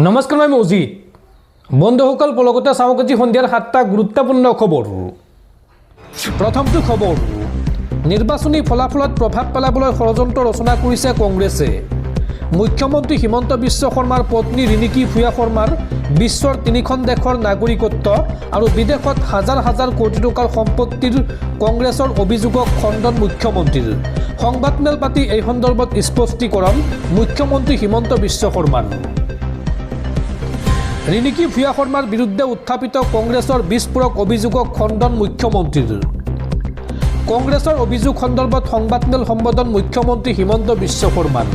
নমস্কাৰ মই মৌজিদ বন্ধুসকল পলকতে চাওক আজি সন্ধিয়াৰ 7টা গুৰুত্বপূৰ্ণ খবৰ। প্ৰথমটো খবৰ, নিৰ্বাচনী ফলাফলত প্ৰভাৱ পেলাবলৈ ষড়যন্ত্ৰ ৰচনা কৰিছে কংগ্ৰেছে। মুখ্যমন্ত্ৰী হিমন্ত বিশ্ব শৰ্মাৰ পত্নী ৰিণিকী ভূঞা শৰ্মাৰ বিশ্বৰ 3খন দেশৰ নাগৰিকত্ব আৰু বিদেশত হাজাৰ হাজাৰ কোটি টকাৰ সম্পত্তিৰ কংগ্ৰেছৰ অভিযোগক খণ্ডন মুখ্যমন্ত্ৰীৰ। সংবাদমেল পাতি এই সন্দৰ্ভত স্পষ্টীকৰণ মুখ্যমন্ত্ৰী হিমন্ত বিশ্ব শৰ্মাৰ। ৰিণিকী ভূঞা শৰ্মাৰ বিৰুদ্ধে উত্থাপিত কংগ্ৰেছৰ বিস্ফোৰক অভিযোগক খণ্ডন মুখ্যমন্ত্ৰীৰ। কংগ্ৰেছৰ অভিযোগ সন্দৰ্ভত সংবাদমেল সম্বোধন মুখ্যমন্ত্ৰী হিমন্ত বিশ্ব শৰ্মাৰ।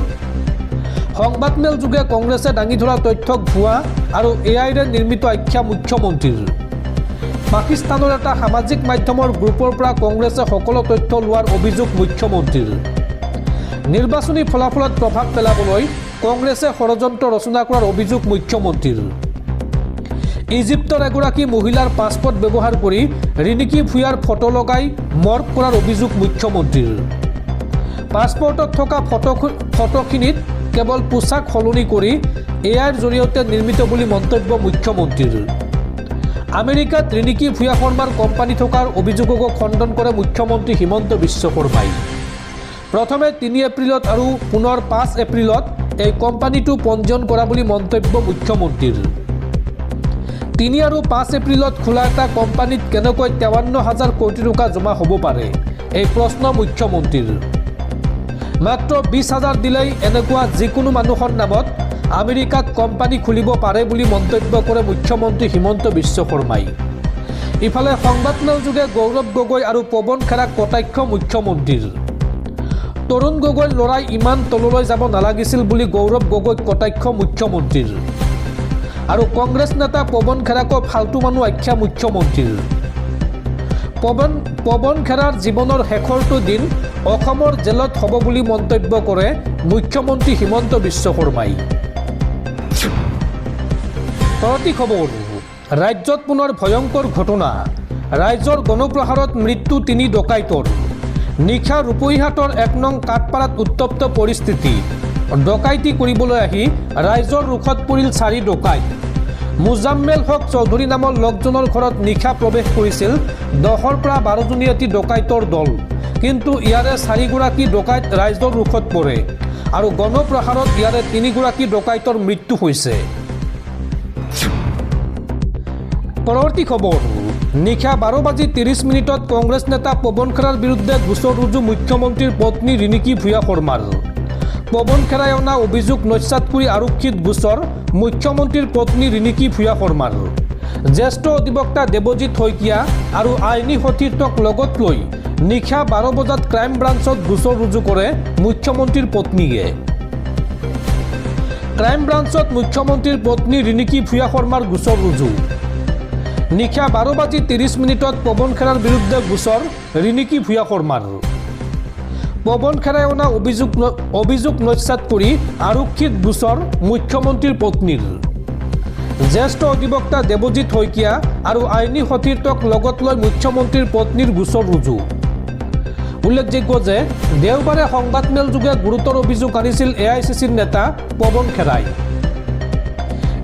সংবাদমেল যোগে কংগ্ৰেছে দাঙি ধৰা তথ্যক ভুৱা আৰু এআইৰে নিৰ্মিত আখ্যা মুখ্যমন্ত্ৰীৰ। পাকিস্তানৰ এটা সামাজিক মাধ্যমৰ গ্ৰুপৰ পৰা কংগ্ৰেছে সকলো তথ্য লোৱাৰ অভিযোগ মুখ্যমন্ত্ৰীৰ। নিৰ্বাচনী ফলাফলত প্ৰভাৱ পেলাবলৈ কংগ্ৰেছে ষড়যন্ত্ৰ ৰচনা কৰাৰ অভিযোগ মুখ্যমন্ত্ৰীৰ। ইজিপ্তৰ এগৰাকী মহিলাৰ পাছপৰ্ট ব্যৱহাৰ কৰি ৰিণিকী ভূঞাৰ ফটো লগাই মৰ্ফ কৰাৰ অভিযোগ মুখ্যমন্ত্ৰীৰ। পাছপৰ্টত থকা ফটোখিনিত কেৱল পোছাক সলনি কৰি এআইৰ জৰিয়তে নিৰ্মিত বুলি মন্তব্য মুখ্যমন্ত্ৰীৰ। আমেৰিকাত ৰিণিকী ভূঞা শৰ্মাৰ কোম্পানী থকাৰ অভিযোগক খণ্ডন কৰে মুখ্যমন্ত্ৰী হিমন্ত বিশ্ব শৰ্মাই। প্ৰথমে 3 এপ্ৰিলত আৰু পুনৰ 5 এপ্ৰিলত এই কোম্পানীটো পঞ্জীয়ন কৰা বুলি মন্তব্য মুখ্যমন্ত্ৰীৰ। 3 আৰু 5 এপ্ৰিলত খোলা এটা কোম্পানীত কেনেকৈ 53,000 কোটি টকা জমা হ'ব পাৰে, এই প্ৰশ্ন মুখ্যমন্ত্ৰীৰ। মাত্ৰ 20,000 দিলেই এনেকুৱা যিকোনো মানুহৰ নামত আমেৰিকাত কোম্পানী খুলিব পাৰে বুলি মন্তব্য কৰে মুখ্যমন্ত্ৰী হিমন্ত বিশ্ব শৰ্মাই। ইফালে সংবাদমেল যোগে গৌৰৱ গগৈ আৰু পৱন খেৰাক কটাক্ষ মুখ্যমন্ত্ৰীৰ। তৰুণ গগৈৰ ল'ৰাই ইমান তললৈ যাব নালাগিছিল বুলি গৌৰৱ গগৈক কটাক্ষ মুখ্যমন্ত্ৰীৰ। আৰু কংগ্ৰেছ নেতা পৱন খেৰাকো ফাল্টু মানুহ আখ্যা মুখ্যমন্ত্ৰীৰ। পৱন খেৰাৰ জীৱনৰ শেষৰটো দিন অসমৰ জেলত হ'ব বুলি মন্তব্য কৰে মুখ্যমন্ত্ৰী হিমন্ত বিশ্ব শৰ্মাই। পৰৱৰ্তী খবৰ, ৰাজ্যত পুনৰ ভয়ংকৰ ঘটনা। ৰাইজৰ গণপ্ৰহাৰত মৃত্যু 3 ডকাইতৰ। নিশা ৰূপহীহাটৰ 1 নং কাঠপাৰাত উত্তপ্ত পৰিস্থিতি। ডকাইতি কৰিবলৈ আহি ৰাইজৰ ৰোষত পৰিল 4 ডকাইত। মুজাম্মেল হক চৌধুৰী নামৰ লোকজনৰ ঘৰত নিশা প্ৰৱেশ কৰিছিল 10ৰ পৰা 12জনীয়া এটি ডকাইতৰ দল। কিন্তু ইয়াৰে 4গৰাকী ডকাইত ৰাইজৰ ৰোষত পৰে আৰু গণপ্ৰহাৰত ইয়াৰে 3গৰাকী ডকাইতৰ মৃত্যু হৈছে। পৰৱৰ্তী খবৰ, নিশা 12:30 কংগ্ৰেছ নেতা পৱন খেৰাৰ বিৰুদ্ধে গোচৰ ৰুজু মুখ্যমন্ত্ৰীৰ পত্নী ৰিণিকী ভূঞা শৰ্মাৰ। পৱন খেৰাই অনা অভিযোগ নস্যাৎ কৰি আৰক্ষীত গোচৰ মুখ্যমন্ত্ৰীৰ পত্নী ৰিণিকী ভূঞা শৰ্মাৰ। জ্যেষ্ঠ অধিবক্তা দেৱজিৎ শইকীয়া আৰু আইনী সতীৰ্থক লগত লৈ নিশা 12 বজাত ক্ৰাইম ব্ৰাঞ্চত গোচৰ ৰুজু কৰে মুখ্যমন্ত্ৰীৰ পত্নীয়ে। ক্ৰাইম ব্ৰাঞ্চত মুখ্যমন্ত্ৰীৰ পত্নী ৰিণিকী ভূঞা শৰ্মাৰ গোচৰ ৰুজু। নিশা 12:30 পৱন খেৰাৰ বিৰুদ্ধে গোচৰ ৰিণিকী ভূঞা শৰ্মাৰ। পৱন খেৰাই অনা অভিযোগ নস্যাৎ কৰি আৰক্ষীত গোচৰ মুখ্যমন্ত্ৰীৰ পত্নীৰ। জ্যেষ্ঠ অধিবক্তা দেৱজিৎ শইকীয়া আৰু আইনী সতীৰ্থক লগত লৈ মুখ্যমন্ত্ৰীৰ পত্নীৰ গোচৰ ৰুজু। উল্লেখযোগ্য যে দেওবাৰে সংবাদমেল যোগে গুৰুতৰ অভিযোগ আনিছিল AICCৰ নেতা পৱন খেৰাই।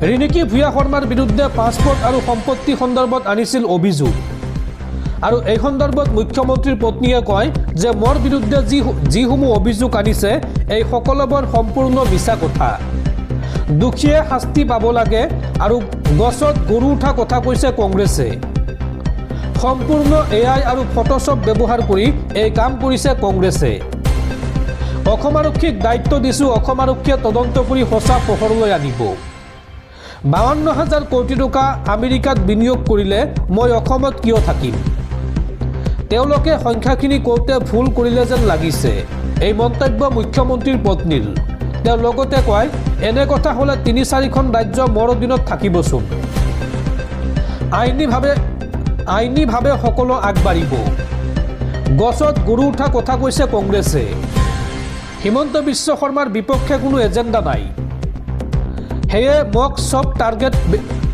ৰিণিকী ভূঞা শৰ্মাৰ বিৰুদ্ধে পাছপৰ্ট আৰু সম্পত্তি সন্দৰ্ভত আনিছিল অভিযোগ। আৰু এই সন্দৰ্ভত মুখ্যমন্ত্ৰীৰ পত্নীয়ে কয় যে মোৰ বিৰুদ্ধে যিসমূহ অভিযোগ আনিছে এই সকলোবোৰ সম্পূৰ্ণ মিছা কথা। দোষীয়ে শাস্তি পাব লাগে আৰু গছত গৰু উঠা কথা কৈছে কংগ্ৰেছে। সম্পূৰ্ণ AI আৰু ফটোশ্বপ ব্যৱহাৰ কৰি এই কাম কৰিছে কংগ্ৰেছে। অসম আৰক্ষীক দায়িত্ব দিছোঁ, অসম আৰক্ষীয়ে তদন্ত কৰি সঁচা পোহৰলৈ আনিব। 52,000 কোটি টকা আমেৰিকাত বিনিয়োগ কৰিলে মই অসমত কিয় থাকিম? তেওঁলোকে সংখ্যাখিনি কওঁতে ভুল কৰিলে যেন লাগিছে, এই মন্তব্য মুখ্যমন্ত্ৰীৰ পত্নীৰ। তেওঁ লগতে কয়, এনে কথা হ'লে 3-4খন ৰাজ্য মোৰ অধীনত থাকিবচোন। আইনীভাৱে সকলো আগবাঢ়িব। গছত গৰু উঠা কথা কৈছে কংগ্ৰেছে। হিমন্ত বিশ্ব শৰ্মাৰ বিপক্ষে কোনো এজেণ্ডা নাই, সেয়ে মোক চব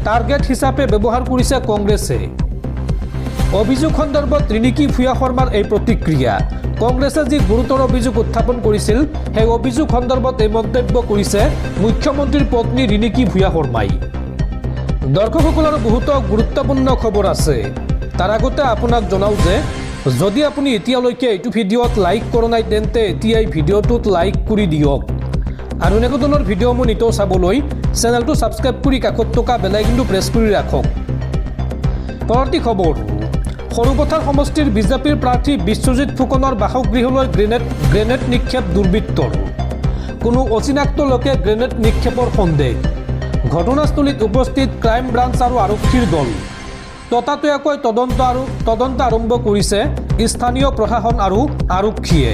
টাৰ্গেট হিচাপে ব্যৱহাৰ কৰিছে কংগ্ৰেছে। অভিযোগ সন্দৰ্ভত ৰিণিকী ভূঞা শৰ্মাৰ এই প্ৰতিক্ৰিয়া। কংগ্ৰেছে যি গুৰুতৰ অভিযোগ উত্থাপন কৰিছিল সেই অভিযোগ সন্দৰ্ভত এই মন্তব্য কৰিছে মুখ্যমন্ত্ৰীৰ পত্নী ৰিণিকী ভূঞা শৰ্মাই। দৰ্শকসকলৰ বহুতো গুৰুত্বপূৰ্ণ খবৰ আছে। তাৰ আগতে আপোনাক জনাওঁ যে যদি আপুনি এতিয়ালৈকে এইটো ভিডিঅ'ত লাইক কৰা নাই তেন্তে এতিয়াই ভিডিঅ'টোত লাইক কৰি দিয়ক আৰু এনেকুৱা ধৰণৰ ভিডিঅ'সমূহ নিতৌ চাবলৈ চেনেলটো ছাবস্ক্ৰাইব কৰি কাষত থকা বেল আইকনটো প্ৰেছ কৰি ৰাখক। পৰৱৰ্তী খবৰ, সৰুপথাৰ সমষ্টিৰ বিজেপিৰ প্ৰাৰ্থী বিশ্বজিৎ ফুকনৰ বাসগৃহলৈ গ্ৰেনেড নিক্ষেপ দুৰ্বৃত্তৰ। কোনো অচিনাক্ত লোকে গ্ৰেনেড নিক্ষেপৰ সন্দেহ। ঘটনাস্থলীত উপস্থিত ক্ৰাইম ব্ৰাঞ্চ আৰু আৰক্ষীৰ দল। ততাতৈয়াকৈ তদন্ত আৰম্ভ কৰিছে স্থানীয় প্ৰশাসন আৰু আৰক্ষীয়ে।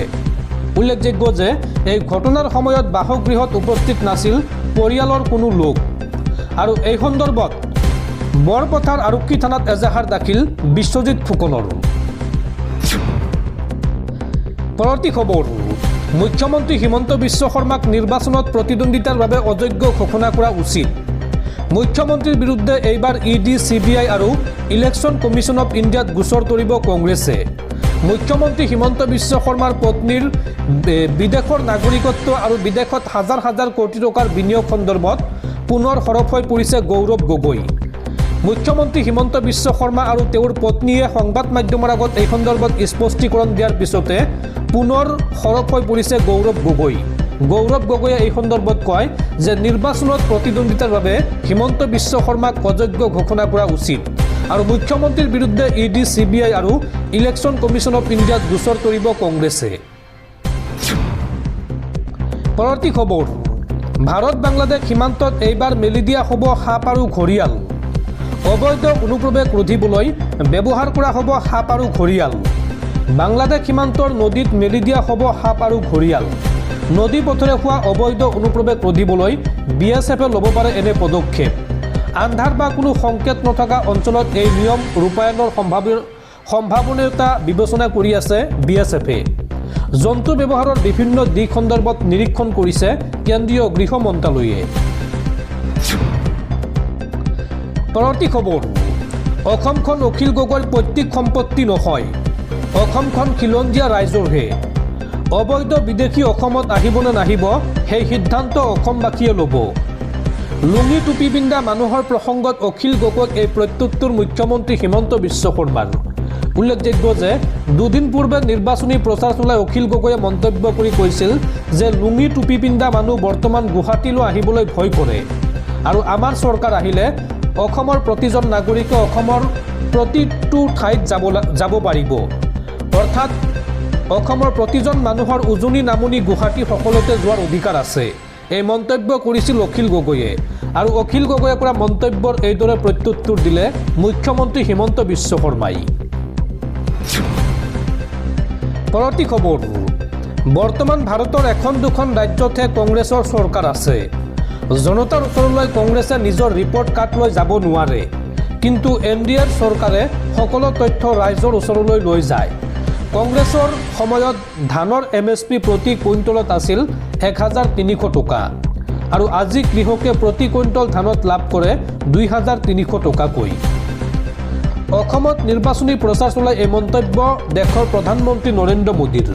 উল্লেখযোগ্য যে এই ঘটনাৰ সময়ত বাসগৃহত উপস্থিত নাছিল পৰিয়ালৰ কোনো লোক আৰু এই সন্দৰ্ভত বৰপথাৰ আৰক্ষী থানাত এজাহাৰ দাখিল বিশ্বজিৎ ফুকনৰ। পৰৱৰ্তী খবৰ, মুখ্যমন্ত্ৰী হিমন্ত বিশ্ব শৰ্মাক নিৰ্বাচনত প্ৰতিদ্বন্দ্বিতাৰ বাবে অযোগ্য ঘোষণা কৰা উচিত। মুখ্যমন্ত্ৰীৰ বিৰুদ্ধে এইবাৰ ইডি, CBI আৰু ইলেকশ্যন কমিশ্যন অফ ইণ্ডিয়াত গোচৰ তৰিব কংগ্ৰেছে। মুখ্যমন্ত্ৰী হিমন্ত বিশ্ব শৰ্মাৰ পত্নীৰ বিদেশৰ নাগৰিকত্ব আৰু বিদেশত হাজাৰ হাজাৰ কোটি টকাৰ বিনিয়োগ সন্দৰ্ভত পুনৰ সৰব হৈ পৰিছে গৌৰৱ গগৈ। মুখ্যমন্ত্ৰী হিমন্ত বিশ্ব শৰ্মা আৰু তেওঁৰ পত্নীয়ে সংবাদ মাধ্যমৰ আগত এই সন্দৰ্ভত স্পষ্টীকৰণ দিয়াৰ পিছতে পুনৰ সৰব হৈ পৰিছে গৌৰৱ গগৈ। গৌৰৱ গগৈয়ে এই সন্দৰ্ভত কয় যে নিৰ্বাচনত প্ৰতিদ্বন্দ্বিতাৰ বাবে হিমন্ত বিশ্ব শৰ্মাক অযোগ্য ঘোষণা কৰা উচিত আৰু মুখ্যমন্ত্ৰীৰ বিৰুদ্ধে ইডি, CBI আৰু ইলেকশ্যন কমিশ্যন অফ ইণ্ডিয়াত গোচৰ তৰিব কংগ্ৰেছে। পৰৱৰ্তী খবৰ, ভাৰত বাংলাদেশ সীমান্তত এইবাৰ মেলি দিয়া হ'ব সাপ আৰু ঘৰিয়াল। অবৈধ অনুপ্ৰৱেশ ৰোধিবলৈ ব্যৱহাৰ কৰা হ'ব সাপ আৰু ঘৰিয়াল। বাংলাদেশ সীমান্তৰ নদীত মেলি দিয়া হ'ব সাপ আৰু ঘৰিয়াল। নদী পথেৰে হোৱা অবৈধ অনুপ্ৰৱেশ ৰোধিবলৈ BSF ল'ব পাৰে এনে পদক্ষেপ। আন্ধাৰ বা কোনো সংকেত নথকা অঞ্চলত এই নিয়ম ৰূপায়ণৰ সম্ভাৱনীয়তা বিবেচনা কৰি আছে BSF-এ। জন্তু ব্যৱহাৰৰ বিভিন্ন দিশ সন্দৰ্ভত নিৰীক্ষণ কৰিছে কেন্দ্ৰীয় গৃহ মন্ত্ৰালয়ে। পৰৱৰ্তী খবৰ, অসমখন অখিল গগৈৰ পৈতৃক সম্পত্তি নহয়, অসমখন খিলঞ্জীয়া ৰাইজৰহে। অবৈধ বিদেশী অসমত আহিব নে নাহিব সেই সিদ্ধান্ত অসমবাসীয়ে ল'ব। লুঙি টুপি পিন্ধা মানুহৰ প্ৰসংগত অখিল গগৈক এই প্ৰত্যুত্তৰ মুখ্যমন্ত্ৰী হিমন্ত বিশ্ব শৰ্মাৰ। উল্লেখযোগ্য যে দুদিন পূৰ্বে নিৰ্বাচনী প্ৰচাৰ চলাই অখিল গগৈয়ে মন্তব্য কৰি কৈছিল যে লুঙি টুপি পিন্ধা মানুহ বৰ্তমান গুৱাহাটীলৈ আহিবলৈ ভয় কৰে আৰু আমাৰ চৰকাৰ আহিলে অসমৰ প্ৰতিজন নাগৰিকে অসমৰ প্ৰতিটো ঠাইত যাব পাৰিব। অৰ্থাৎ অসমৰ প্ৰতিজন মানুহৰ উজনি নামনি গুৱাহাটী সকলোতে যোৱাৰ অধিকাৰ আছে। এই মন্তব্য কৰিছিল অখিল গগৈয়ে আৰু অখিল গগৈয়ে কৰা মন্তব্যৰ এইদৰে প্ৰত্যুত্তৰ দিলে মুখ্যমন্ত্ৰী হিমন্ত বিশ্ব শৰ্মাই। পৰৱৰ্তী খবৰ, বৰ্তমান ভাৰতৰ এখন দুখন ৰাজ্যতহে কংগ্ৰেছৰ চৰকাৰ আছে। জনতাৰ ওচৰলৈ কংগ্ৰেছে নিজৰ ৰিপৰ্ট কাৰ্ড লৈ যাব নোৱাৰে, কিন্তু NDAৰ চৰকাৰে সকলো তথ্য ৰাইজৰ ওচৰলৈ লৈ যায়। কংগ্ৰেছৰ সময়ত ধানৰ MSP প্ৰতি কুইণ্টলত আছিল 1300 টকা আৰু আজি কৃষকে প্ৰতি কুইণ্টল ধানত লাভ কৰে 2300 টকাকৈ। অসমত নিৰ্বাচনী প্ৰচাৰ চলাই এই মন্তব্য দেশৰ প্ৰধানমন্ত্ৰী নৰেন্দ্ৰ মোদীৰ।